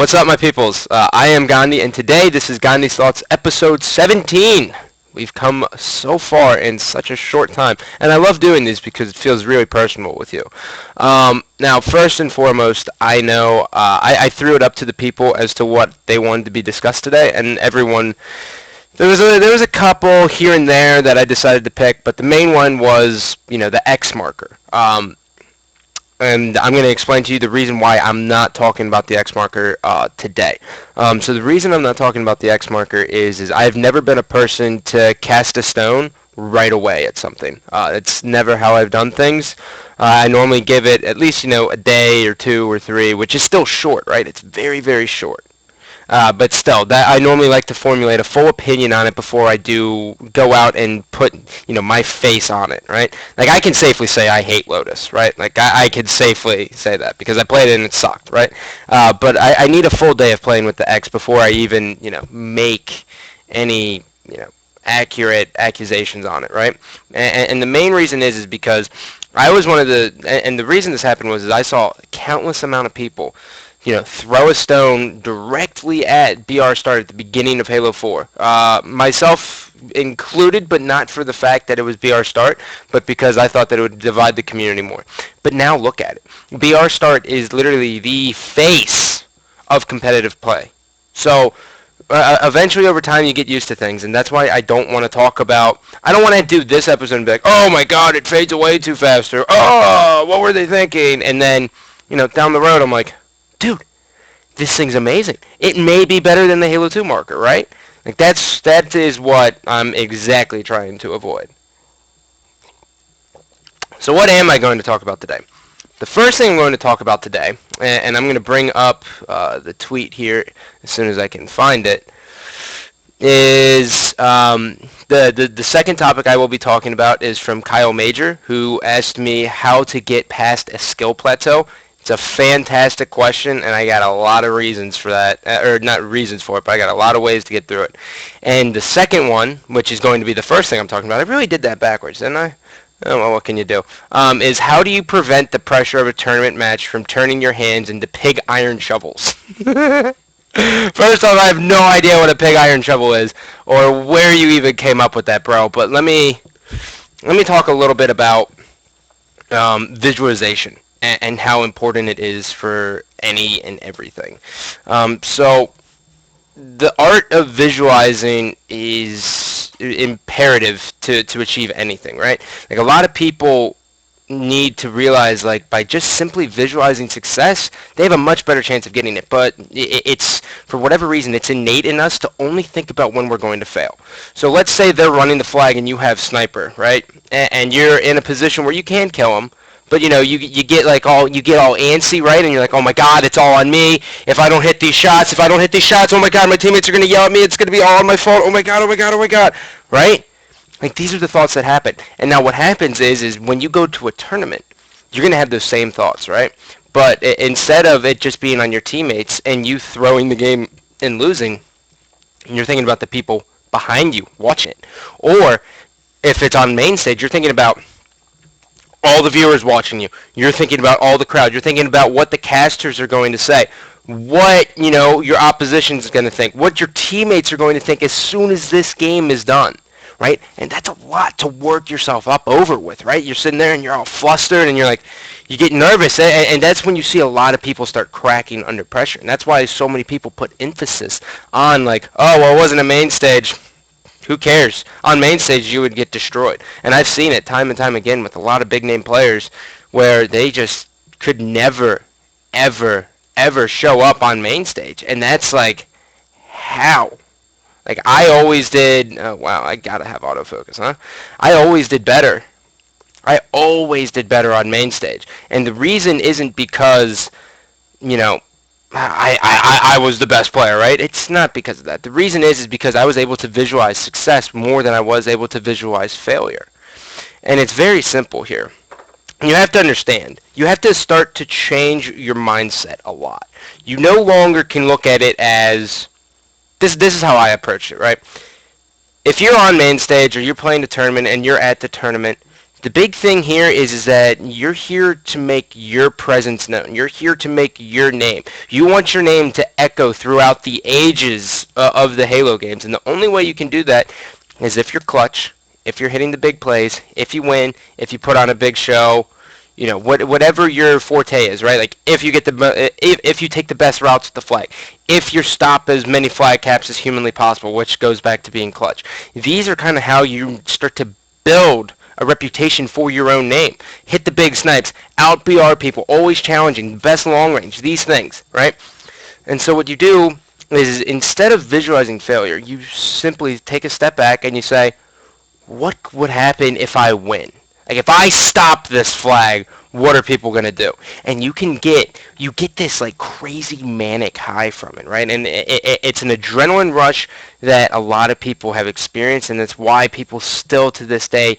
What's up, my peoples? I am Gandhi, and today this is Gandhi's Thoughts, episode 17. We've come so far in such a short time, and I love doing these because it feels really personal with you. Now, first and foremost, I know I threw it up to the people as to what they wanted to be discussed today, and everyone. There was a couple here and there that I decided to pick, but the main one was, the X marker. And I'm going to explain to you the reason why I'm not talking about the X marker today. So the reason I'm not talking about the X marker is I've never been a person to cast a stone right away at something. It's never how I've done things. I normally give it at least, a day or two or three, which is still short, right? It's very, very short. But still, that I normally like to formulate a full opinion on it before I do go out and put, my face on it, right? Like, I can safely say I hate Lotus, right? Like, I can safely say that because I played it and it sucked, right? But I need a full day of playing with the X before I even, make any, accurate accusations on it, right? And the main reason is because I was one of and the reason this happened was I saw a countless amount of people throw a stone directly at BR Start at the beginning of Halo 4. Myself included, but not for the fact that it was BR Start, but because I thought that it would divide the community more. But now look at it. BR Start is literally the face of competitive play. So eventually over time you get used to things, and that's why I don't want to talk about, I don't want to do this episode and be like, oh my god, it fades away too fast, or oh, what were they thinking? And then, down the road I'm like, dude, this thing's amazing. It may be better than the Halo 2 marker, right? Like that is what I'm exactly trying to avoid. So what am I going to talk about today? The first thing I'm going to talk about today, and I'm going to bring up the tweet here as soon as I can find it, is the second topic I will be talking about is from Kyle Major, who asked me how to get past a skill plateau. It's a fantastic question, and I got a lot of reasons for that, or not reasons for it, but I got a lot of ways to get through it. And the second one, which is going to be the first thing I'm talking about, I really did that backwards, didn't I? Oh, well, what can you do? Is how do you prevent the pressure of a tournament match from turning your hands into pig iron shovels? First off, I have no idea what a pig iron shovel is, or where you even came up with that, bro. But let me talk a little bit about visualization and how important it is for any and everything. So the art of visualizing is imperative to achieve anything, right? Like, a lot of people need to realize, like, by just simply visualizing success, they have a much better chance of getting it. But it's, for whatever reason, it's innate in us to only think about when we're going to fail. So let's say they're running the flag and you have sniper, right? And you're in a position where you can kill them. But you get all antsy, right? And you're like, oh my god, it's all on me. If I don't hit these shots, oh my god, my teammates are gonna yell at me. It's gonna be all my fault. Oh my god, right? Like, these are the thoughts that happen. And now what happens is when you go to a tournament, you're gonna have those same thoughts, right? But instead of it just being on your teammates and you throwing the game and losing, you're thinking about the people behind you watching it. Or if it's on main stage, you're thinking about all the viewers watching you. You're thinking about all the crowd. You're thinking about what the casters are going to say, what, your opposition is going to think, what your teammates are going to think as soon as this game is done, right? And that's a lot to work yourself up over with, right? You're sitting there and you're all flustered and you're like, you get nervous, and that's when you see a lot of people start cracking under pressure. And that's why so many people put emphasis on, like, oh, well, it wasn't a main stage. Who cares? On main stage, you would get destroyed. And I've seen it time and time again with a lot of big-name players where they just could never, ever, ever show up on main stage. And that's like, how? Like, I always did... Oh, wow, I gotta have autofocus, huh? I always did better. I always did better on main stage. And the reason isn't because, I was the best player, right? It's not because of that. The reason is because I was able to visualize success more than I was able to visualize failure. And it's very simple here. You have to understand. You have to start to change your mindset a lot. You no longer can look at it as... This is how I approach it, right? If you're on main stage or you're playing a tournament and you're at the tournament, The big thing here is that you're here to make your presence known. You're here to make your name. You want your name to echo throughout the ages of the Halo games, and the only way you can do that is if you're clutch, if you're hitting the big plays, if you win, if you put on a big show, whatever your forte is, right? Like if you get if you take the best routes with the flag, if you stop as many flag caps as humanly possible, which goes back to being clutch. These are kind of how you start to build a reputation for your own name. Hit the big snipes, out BR people, always challenging, best long range, these things, right? And so what you do is instead of visualizing failure, you simply take a step back and you say, what would happen if I win? Like if I stop this flag, what are people gonna do? And you get this like crazy manic high from it, right? And it's an adrenaline rush that a lot of people have experienced, and that's why people still to this day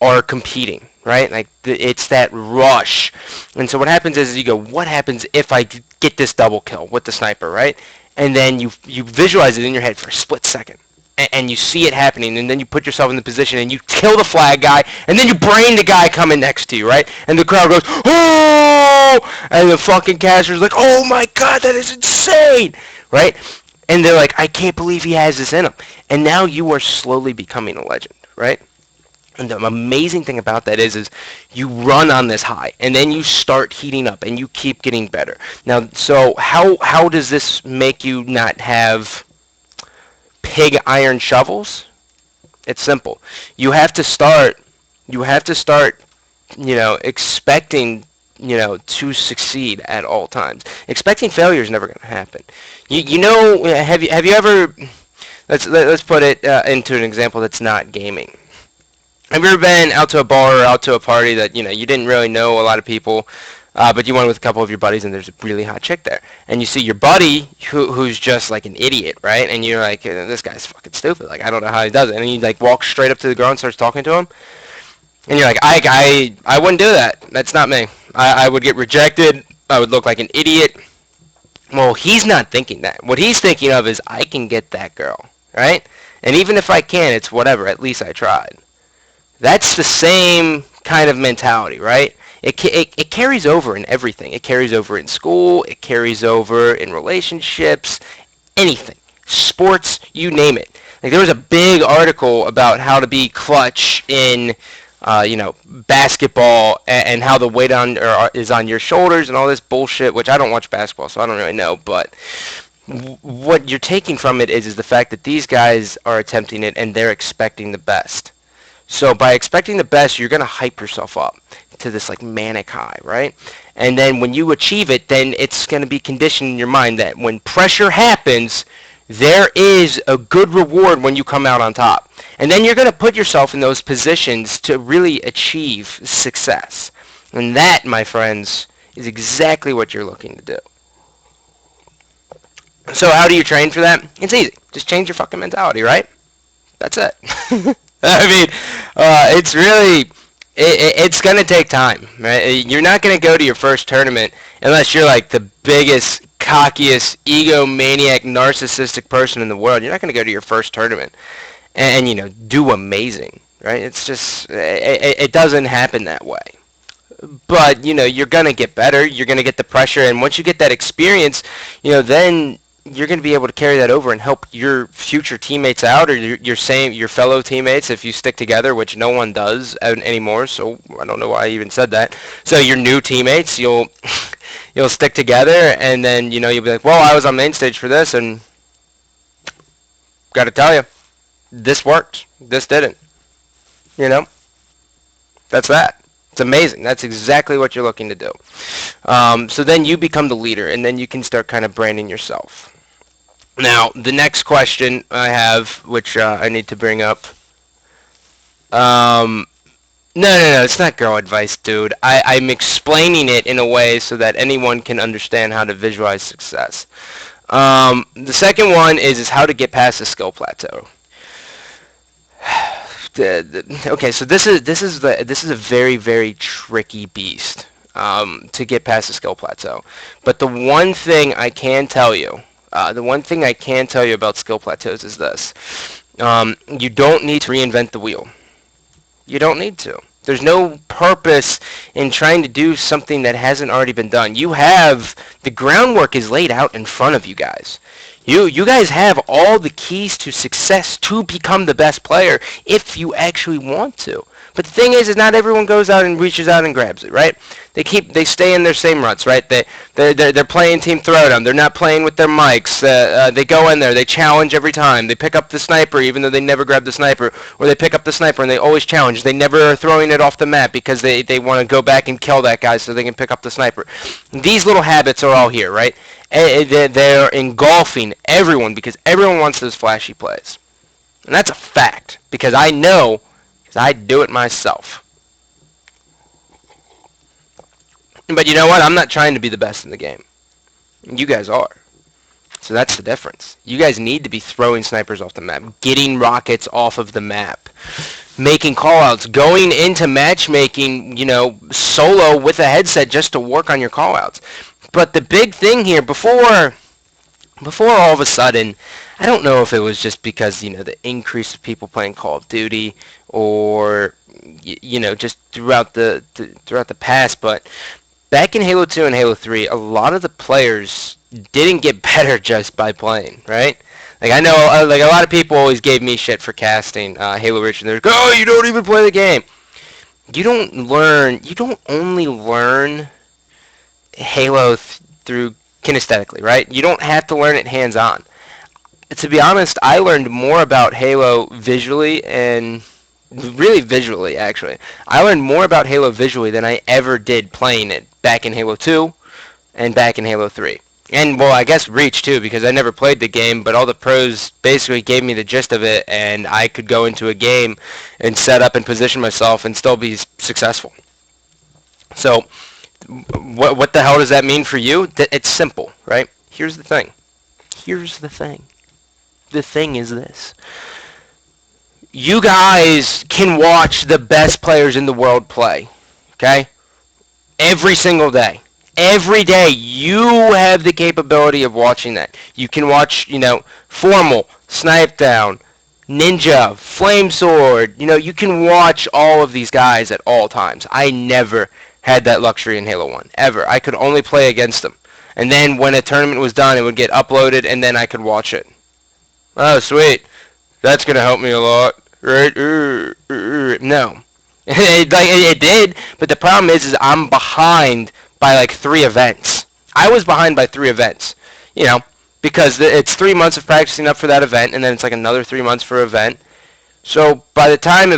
are competing, right? Like it's that rush. And so what happens is you go, what happens if I get this double kill with the sniper, right? And then you visualize it in your head for a split second. And you see it happening, and then you put yourself in the position, and you kill the flag guy, and then you brain the guy coming next to you, right? And the crowd goes, oh! And the fucking caster's like, oh my god, that is insane, right? And they're like, I can't believe he has this in him. And now you are slowly becoming a legend, right? And the amazing thing about that is you run on this high, and then you start heating up, and you keep getting better. Now, so how does this make you not have pig iron shovels? It's simple. You have to start, expecting, to succeed at all times. Expecting failure is never going to happen. Have you ever, let's put it into an example that's not gaming. Have you ever been out to a bar or out to a party that, you didn't really know a lot of people, but you went with a couple of your buddies and there's a really hot chick there. And you see your buddy who's just like an idiot, right? And you're like, this guy's fucking stupid. Like, I don't know how he does it. And he like walks straight up to the girl and starts talking to him. And you're like, I wouldn't do that. That's not me. I would get rejected. I would look like an idiot. Well, he's not thinking that. What he's thinking of is, I can get that girl, right? And even if I can't, it's whatever. At least I tried. That's the same kind of mentality, right? It carries over in everything. It carries over in school. It carries over in relationships. Anything. Sports, you name it. Like there was a big article about how to be clutch in, basketball and how the weight is on your shoulders and all this bullshit, which I don't watch basketball, so I don't really know. But what you're taking from it is the fact that these guys are attempting it and they're expecting the best. So by expecting the best, you're going to hype yourself up to this like manic high, right? And then when you achieve it, then it's going to be conditioned in your mind that when pressure happens, there is a good reward when you come out on top. And then you're going to put yourself in those positions to really achieve success. And that, my friends, is exactly what you're looking to do. So how do you train for that? It's easy. Just change your fucking mentality, right? That's it. I mean, it's really, it's going to take time, right? You're not going to go to your first tournament unless you're like the biggest, cockiest, egomaniac, narcissistic person in the world. You're not going to go to your first tournament and do amazing, right? It's just, it doesn't happen that way. But, you're going to get better. You're going to get the pressure. And once you get that experience, then you're going to be able to carry that over and help your future teammates out, or your fellow teammates if you stick together, which no one does anymore. So I don't know why I even said that. So your new teammates, you'll stick together, and then you'll be like, well, I was on main stage for this, and got to tell you, this worked, this didn't. That's that. It's amazing. That's exactly what you're looking to do. So then you become the leader, and then you can start kind of branding yourself. Now, the next question I have, which I need to bring up. No, it's not girl advice, dude. I'm explaining it in a way so that anyone can understand how to visualize success. The second one is how to get past the skill plateau. Okay, so this is a very, very tricky beast to get past the skill plateau. But the one thing I can tell you about skill plateaus is this: you don't need to reinvent the wheel. You don't need to. There's no purpose in trying to do something that hasn't already been done. You have the groundwork is laid out in front of you guys. You guys have all the keys to success to become the best player if you actually want to. But the thing is not everyone goes out and reaches out and grabs it, right? They stay in their same ruts, right? They're playing Team Throwdown. They're not playing with their mics. They go in there. They challenge every time. They pick up the sniper even though they never grab the sniper, or they pick up the sniper and they always challenge. They never are throwing it off the map because they want to go back and kill that guy so they can pick up the sniper. These little habits are all here, right? They're engulfing everyone because everyone wants those flashy plays. And that's a fact because I know because I do it myself. But you know what? I'm not trying to be the best in the game. You guys are. So that's the difference. You guys need to be throwing snipers off the map, getting rockets off of the map, making callouts, going into matchmaking, solo with a headset just to work on your callouts. But the big thing here, before all of a sudden, I don't know if it was just because, the increase of people playing Call of Duty or, just throughout the past, but back in Halo 2 and Halo 3, a lot of the players didn't get better just by playing, right? Like, I know, a lot of people always gave me shit for casting Halo Reach, and they're like, oh, you don't even play the game. You don't only learn Halo through kinesthetically, right? You don't have to learn it hands-on. To be honest, I learned more about Halo visually and really visually, actually. I learned more about Halo visually than I ever did playing it back in Halo 2 and back in Halo 3. And, well, I guess Reach, too, because I never played the game, but all the pros basically gave me the gist of it, and I could go into a game and set up and position myself and still be successful. So, what the hell does that mean for you? It's simple, right? Here's the thing. The thing is this. You guys can watch the best players in the world play, okay? Every single day. Every day you have the capability of watching that. You can watch, Formal, Snipe Down, Ninja, Flame Sword. You can watch all of these guys at all times. I never had that luxury in Halo 1, ever. I could only play against them. And then when a tournament was done, it would get uploaded, and then I could watch it. Oh, sweet. That's going to help me a lot. Right? No. It did, but the problem is I'm behind by 3 events. I was behind by 3 events, because it's 3 months of practicing up for that event, and then it's another 3 months for event. So by the time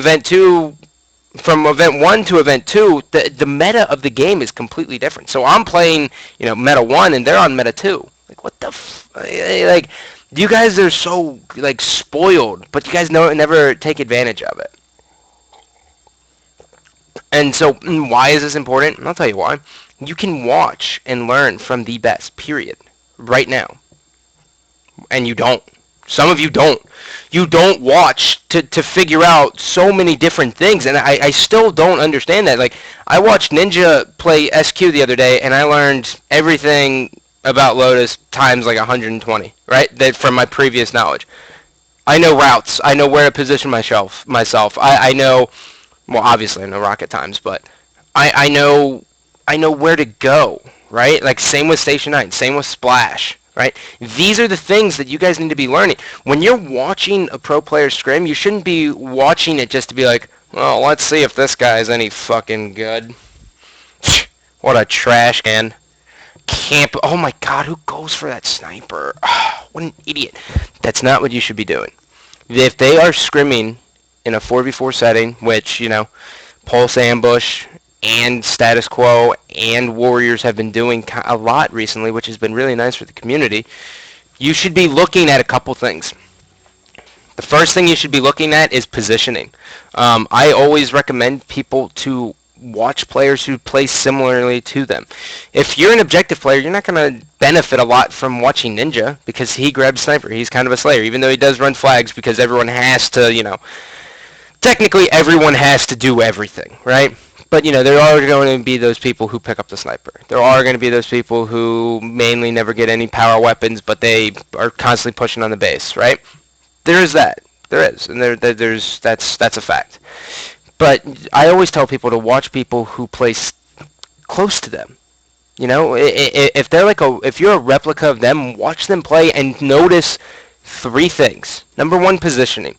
from event 1 to event 2, the meta of the game is completely different. So I'm playing, meta 1, and they're on meta 2. What the you guys are so spoiled, but you guys never take advantage of it. And so why is this important? I'll tell you why. You can watch and learn from the best, period, right now. And you don't. Some of you don't. You don't watch to figure out so many different things, and I still don't understand that. I watched Ninja play SQ the other day, and I learned everything about Lotus times 120, right? That from my previous knowledge. I know routes. I know where to position myself. I know, well, obviously I know rocket times, but I know where to go, right? Same with Station 9, same with Splash, right? These are the things that you guys need to be learning. When you're watching a pro player scrim, you shouldn't be watching it just to be well, let's see if this guy is any fucking good. What a trash can. Oh my god, who goes for that sniper? Oh, what an idiot. That's not what you should be doing. If they are scrimming in a 4v4 setting, which, Pulse Ambush and Status Quo and Warriors have been doing a lot recently, which has been really nice for the community, you should be looking at a couple things. The first thing you should be looking at is positioning. I always recommend people to watch players who play similarly to them. If you're an objective player, you're not going to benefit a lot from watching Ninja because he grabs sniper. He's kind of a slayer, even though he does run flags because everyone has to, technically everyone has to do everything, right? But, there are going to be those people who pick up the sniper. There are going to be those people who mainly never get any power weapons, but they are constantly pushing on the base, right? There is that. There is. And that's a fact. But I always tell people to watch people who play close to them. You know, if they're if you're a replica of them, watch them play and notice three things. Number one, positioning.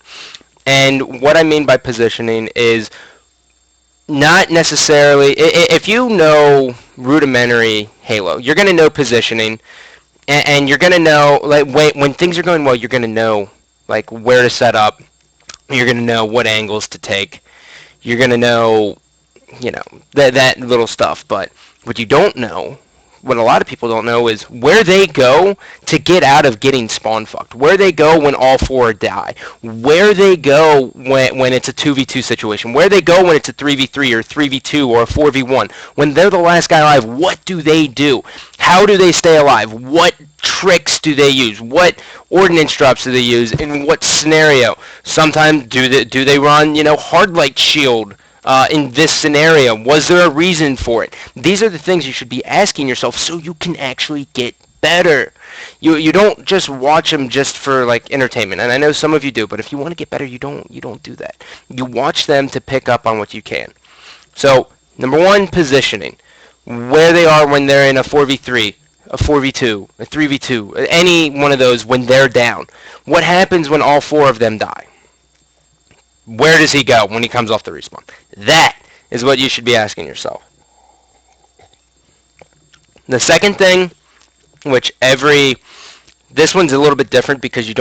And what I mean by positioning is not necessarily, if you know rudimentary Halo, you're going to know positioning, and you're going to know, like, when things are going well, you're going to know, like, where to set up. You're going to know what angles to take. You're going to know, that little stuff. But what you don't know, what a lot of people don't know, is where they go to get out of getting spawn fucked. Where they go when all four die. Where they go when it's a 2v2 situation. Where they go when it's a 3v3 or 3v2 or a 4v1. When they're the last guy alive, what do they do? How do they stay alive? What tricks do they use? What ordnance drops do they use? In what scenario? Sometimes do they run, hard light shield? In this scenario? Was there a reason for it? These are the things you should be asking yourself so you can actually get better. You don't just watch them just for like entertainment, and I know some of you do, but if you want to get better, you don't do that. You watch them to pick up on what you can. So, number one, positioning. Where they are when they're in a 4v3, a 4v2, a 3v2, any one of those when they're down. What happens when all four of them die? Where does he go when he comes off the respawn? That is what you should be asking yourself. The second thing, this one's a little bit different because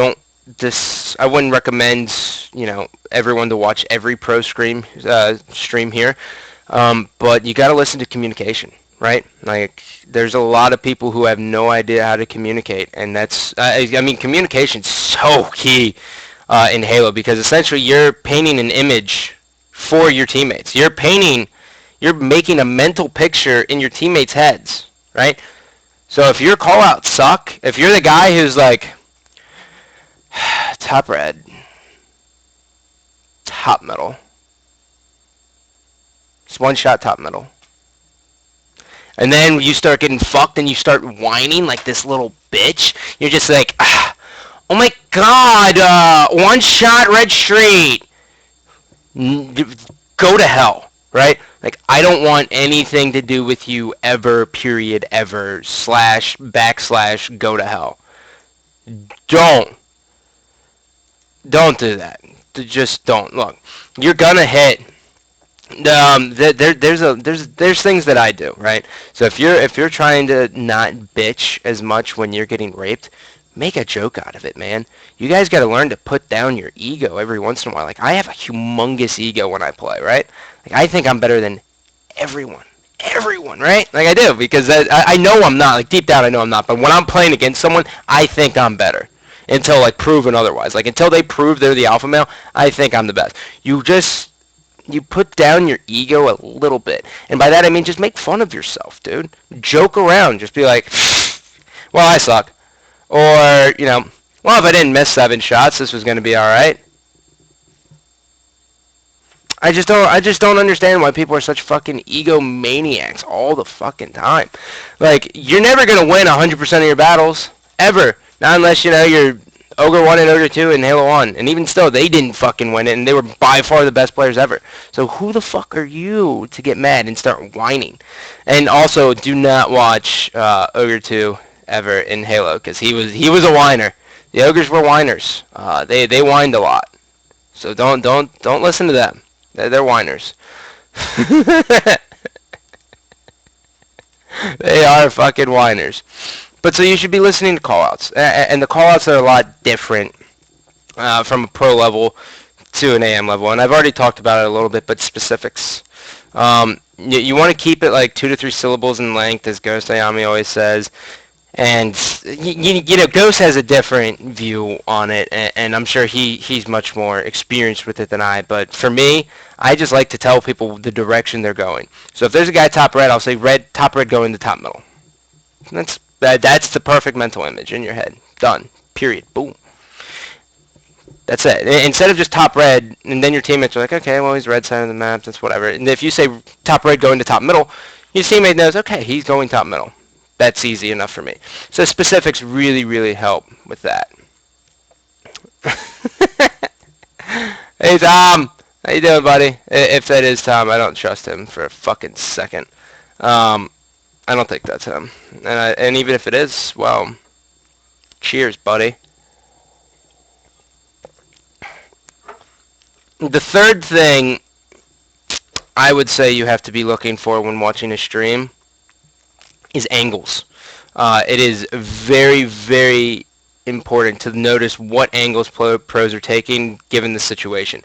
I wouldn't recommend, everyone to watch every pro stream here, but you got to listen to communication, right? Like, there's a lot of people who have no idea how to communicate, and communication's so key in Halo, because essentially you're painting an image for your teammates. You're making a mental picture in your teammates' heads, right? So if your call-outs suck, if you're the guy who's like, top red, top middle, it's one shot top middle, and then you start getting fucked and you start whining like this little bitch, you're just like, oh my god, one shot red street. Go to hell, right? Like, I don't want anything to do with you ever, period, ever, / / go to hell. Don't do that. Just don't. Look, you're gonna hit. There's things that I do, right? So if you're trying to not bitch as much when you're getting raped, make a joke out of it, man. You guys got to learn to put down your ego every once in a while. Like, I have a humongous ego when I play, right? Like, I think I'm better than everyone, right? Like, I do, because I know I'm not. Like, deep down, I know I'm not. But when I'm playing against someone, I think I'm better until, like, proven otherwise. Like, until they prove they're the alpha male, I think I'm the best. You put down your ego a little bit. And by that, I mean just make fun of yourself, dude. Joke around. Just be like, well, I suck. Or, well, if I didn't miss 7 shots, this was going to be all right. I just don't understand why people are such fucking egomaniacs all the fucking time. Like, you're never going to win 100% of your battles, ever. Not unless, you're Ogre 1 and Ogre 2 and Halo 1. And even still, they didn't fucking win it, and they were by far the best players ever. So who the fuck are you to get mad and start whining? And also, do not watch Ogre 2 ever in Halo, because he was a whiner. The ogres were whiners. They whined a lot. So don't listen to them. They're whiners. They are fucking whiners. But so you should be listening to callouts, and the callouts are a lot different from a pro level to an AM level, and I've already talked about it a little bit, but specifics. You want to keep it like 2 to 3 syllables in length, as Ghost Ayami always says. And Ghost has a different view on it, and I'm sure he's much more experienced with it than I. But for me, I just like to tell people the direction they're going. So if there's a guy top red, I'll say top red going to top middle. That's the perfect mental image in your head. Done. Period. Boom. That's it. Instead of just top red, and then your teammates are like, okay, well, he's red side of the map, that's whatever. And if you say top red going to top middle, your teammate knows, okay, he's going top middle. That's easy enough for me. So specifics really, really help with that. Hey, Tom. How you doing, buddy? If that is Tom, I don't trust him for a fucking second. Um, I don't think that's him. And even if it is, well, cheers, buddy. The third thing I would say you have to be looking for when watching a stream is angles. It is very, very important to notice what angles pros are taking given the situation.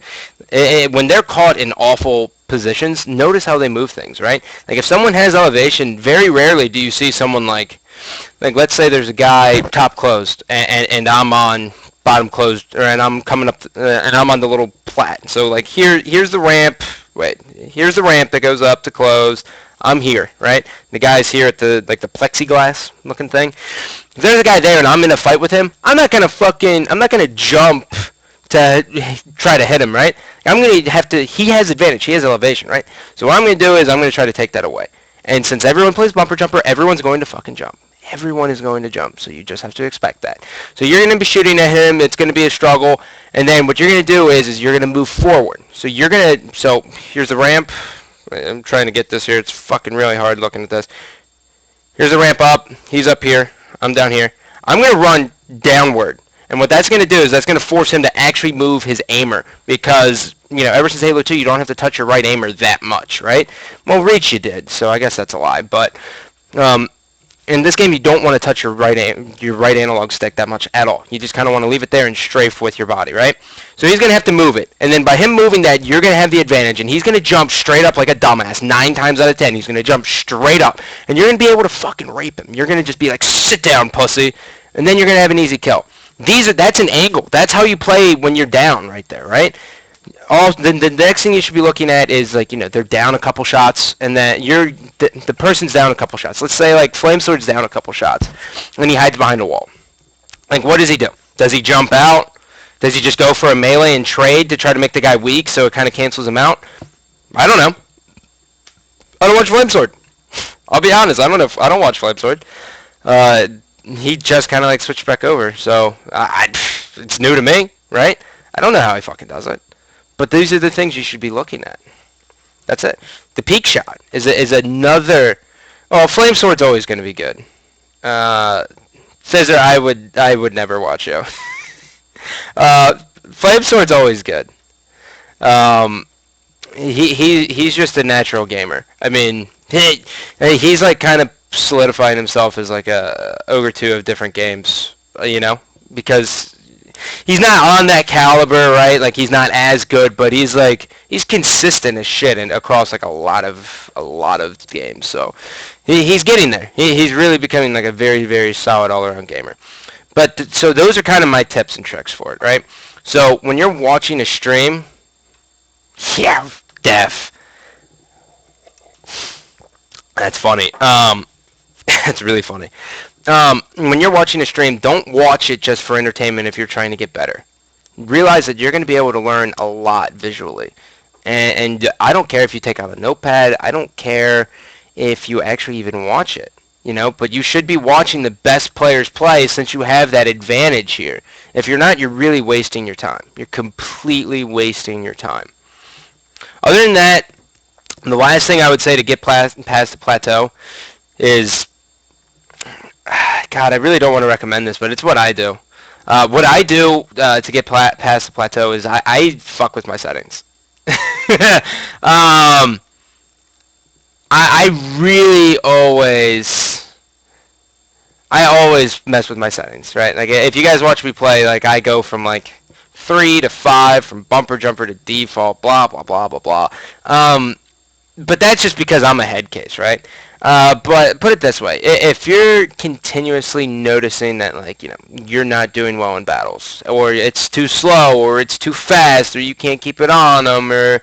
When they're caught in awful positions, notice how they move things, right? Like if someone has elevation, very rarely do you see someone like let's say there's a guy top closed and I'm on bottom closed, and I'm coming up and I'm on the little plat. So like here's the ramp. Wait, here's the ramp that goes up to close. I'm here, right? The guy's here at the like the plexiglass looking thing. If there's a guy there and I'm in a fight with him, I'm not gonna jump to try to hit him, right? I'm gonna have to. He has advantage. He has elevation, right? So what I'm gonna do is I'm gonna try to take that away. And since everyone plays bumper jumper, everyone's going to fucking jump. Everyone is going to jump, so you just have to expect that. So you're going to be shooting at him. It's going to be a struggle, and then what you're going to do is you're going to move forward. So here's the ramp. I'm trying to get this here. It's fucking really hard looking at this. Here's the ramp up. He's up here. I'm down here. I'm going to run downward. And what that's going to do is that's going to force him to actually move his aimer because, ever since Halo 2, you don't have to touch your right aimer that much, right? Well, Reach you did, so I guess that's a lie. But in this game, you don't want to touch your right analog stick that much at all. You just kind of want to leave it there and strafe with your body, right? So he's going to have to move it. And then by him moving that, you're going to have the advantage. And he's going to jump straight up like a dumbass. 9 times out of 10, he's going to jump straight up. And you're going to be able to fucking rape him. You're going to just be like, sit down, pussy. And then you're going to have an easy kill. That's an angle. That's how you play when you're down right there, right? The next thing you should be looking at is they're down a couple shots, and then the person's down a couple shots. Let's say Flamesword's down a couple shots, and he hides behind a wall. Like, what does he do? Does he jump out? Does he just go for a melee and trade to try to make the guy weak so it kind of cancels him out? I don't know. I don't watch Flamesword. I'll be honest. I don't watch Flamesword. He just kind of switched back over, so it's new to me, right? I don't know how he fucking does it. But these are the things you should be looking at. That's it. The peak shot is another. Oh, Flamesword's always going to be good. Scissor, I would never watch you. Flamesword's always good. He's just a natural gamer. I mean, he's kind of solidifying himself as a ogre 2 of different games. Because he's not on that caliber, right? He's not as good, but he's consistent as shit and across a lot of games. So he's getting there. He's really becoming a very, very solid all-around gamer. But so those are kind of my tips and tricks for it, right? So when you're watching a stream, yeah, Def. That's funny. That's really funny. When you're watching a stream, don't watch it just for entertainment if you're trying to get better. Realize that you're going to be able to learn a lot visually. And I don't care if you take out a notepad. I don't care if you actually even watch it. But you should be watching the best players play since you have that advantage here. If you're not, you're really wasting your time. You're completely wasting your time. Other than that, the last thing I would say to get past the plateau is, God, I really don't want to recommend this, but it's what I do. What I do to get past the plateau is I fuck with my settings. I really always mess with my settings, right? If you guys watch me play, I go from 3 to 5, from bumper jumper to default, blah blah blah blah blah. But that's just because I'm a head case, right? But put it this way: if you're continuously noticing that you're not doing well in battles, or it's too slow, or it's too fast, or you can't keep it on them, or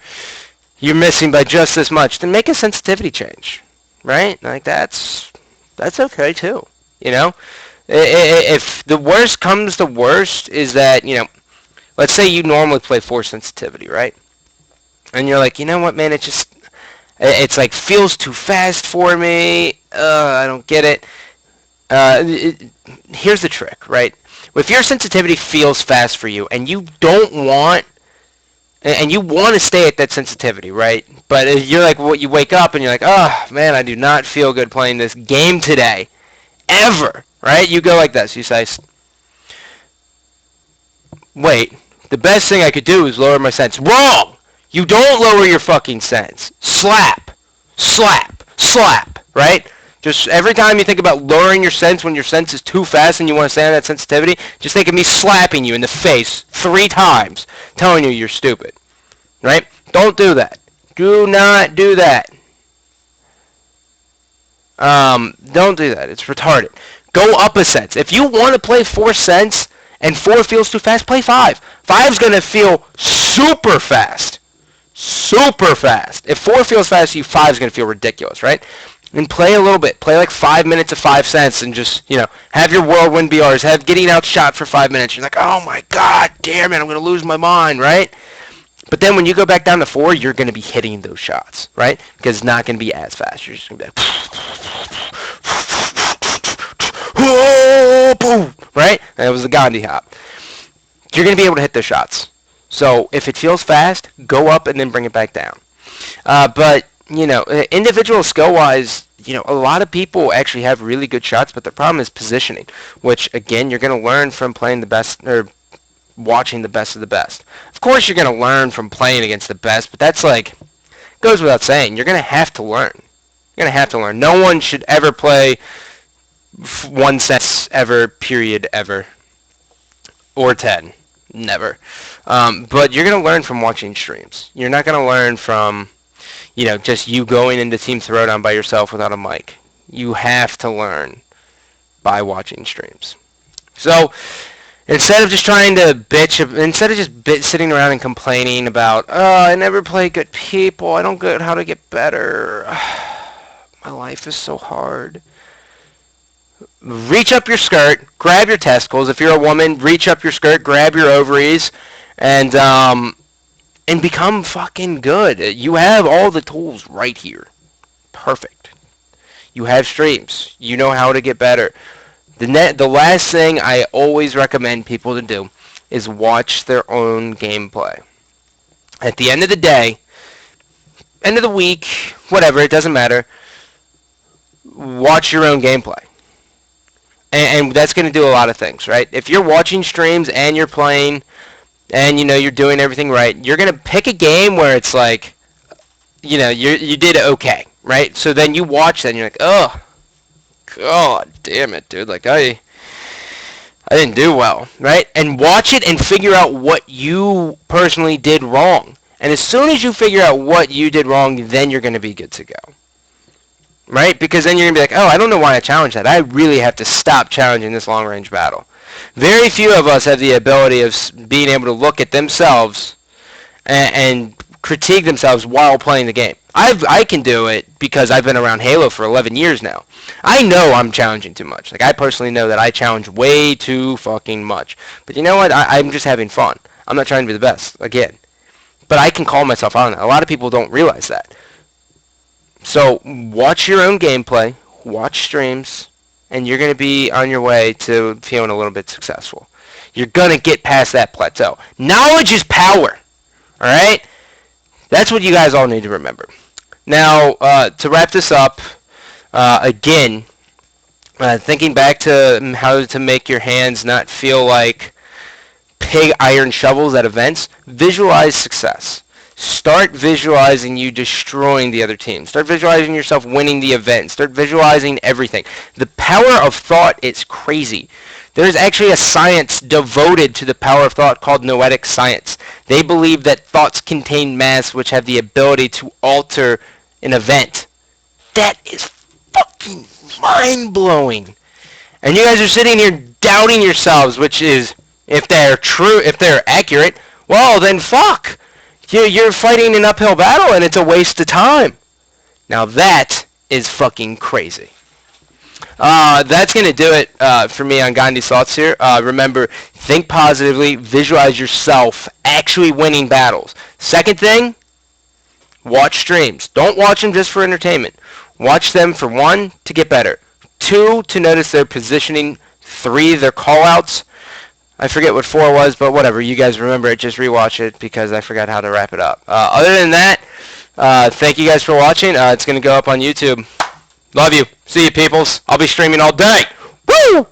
you're missing by just this much, then make a sensitivity change, right? That's okay too. If the worst comes to worst is that let's say you normally play 4 sensitivity, right? And you're like, you know what, man, it's feels too fast for me. I don't get it. Here's the trick, right? If your sensitivity feels fast for you and you don't want And you want to stay at that sensitivity, right? But you're like, what? You wake up and you're like, oh man, I do not feel good playing this game today, ever, right? You go like this. You say, wait, the best thing I could do is lower my sense. Wrong! You don't lower your fucking sense. Slap, slap, slap, right? Just every time you think about lowering your sense when your sense is too fast and you want to stay on that sensitivity, just think of me slapping you in the face 3 times, telling you you're stupid, right? Don't do that. Do not do that. Don't do that. It's retarded. Go up a sense. If you want to play 4 cents and 4 feels too fast, play 5. 5's going to feel super fast. Super fast. If 4 feels fast to you, 5's going to feel ridiculous, right? And play a little bit. Play like 5 minutes of 5 cents and just, have your whirlwind BRs. Have getting outshot for 5 minutes. You're like, oh my god, damn it, I'm going to lose my mind, right? But then when you go back down to 4, you're going to be hitting those shots, right? Because it's not going to be as fast. You're just going to be like, right? That was the Gandhi hop. You're going to be able to hit those shots. So if it feels fast, go up and then bring it back down. But, individual skill-wise, a lot of people actually have really good shots, but the problem is positioning, which, again, you're going to learn from playing the best, or watching the best of the best. Of course, you're going to learn from playing against the best, but that's goes without saying. You're going to have to learn. You're going to have to learn. No one should ever play 1 cent ever, period, ever. Or 10. Never. But you're going to learn from watching streams. You're not going to learn from, just you going into Team Throwdown by yourself without a mic. You have to learn by watching streams. So, instead of just trying to bitch, instead of just sitting around and complaining about, oh, I never play good people, I don't get how to get better, my life is so hard. Reach up your skirt, grab your testicles. If you're a woman, reach up your skirt, grab your ovaries, and become fucking good. You have all the tools right here. Perfect. You have streams. You know how to get better. The last thing I always recommend people to do is watch their own gameplay. At the end of the day, end of the week, whatever, it doesn't matter, watch your own gameplay. And that's going to do a lot of things, right? If you're watching streams and you're playing and, you're doing everything right, you're going to pick a game where it's like, you did okay, right? So then you watch that and you're like, oh, god damn it, dude. I didn't do well, right? And watch it and figure out what you personally did wrong. And as soon as you figure out what you did wrong, then you're going to be good to go. Right? Because then you're going to be like, oh, I don't know why I challenged that. I really have to stop challenging this long-range battle. Very few of us have the ability of being able to look at themselves and critique themselves while playing the game. I can do it because I've been around Halo for 11 years now. I know I'm challenging too much. I personally know that I challenge way too fucking much. But you know what? I'm just having fun. I'm not trying to be the best, again. But I can call myself out on that. A lot of people don't realize that. So watch your own gameplay, watch streams, and you're going to be on your way to feeling a little bit successful. You're going to get past that plateau. Knowledge is power, all right? That's what you guys all need to remember. Now, to wrap this up, again, thinking back to how to make your hands not feel like pig iron shovels at events, visualize success. Start visualizing you destroying the other team. Start visualizing yourself winning the event. Start visualizing everything. The power of thought is crazy. There's actually a science devoted to the power of thought called noetic science. They believe that thoughts contain mass which have the ability to alter an event. That is fucking mind-blowing. And you guys are sitting here doubting yourselves, which is, if they're true, if they're accurate, well, then fuck. You're fighting an uphill battle and it's a waste of time. Now that is fucking crazy. That's going to do it for me on Gandhi's Thoughts here. Remember, think positively, visualize yourself actually winning battles. Second thing, watch streams. Don't watch them just for entertainment. Watch them for 1, to get better. 2, to notice their positioning. 3, their callouts. I forget what 4 was, but whatever. You guys remember it, just rewatch it because I forgot how to wrap it up. Other than that, thank you guys for watching. It's going to go up on YouTube. Love you. See you, peoples. I'll be streaming all day. Woo!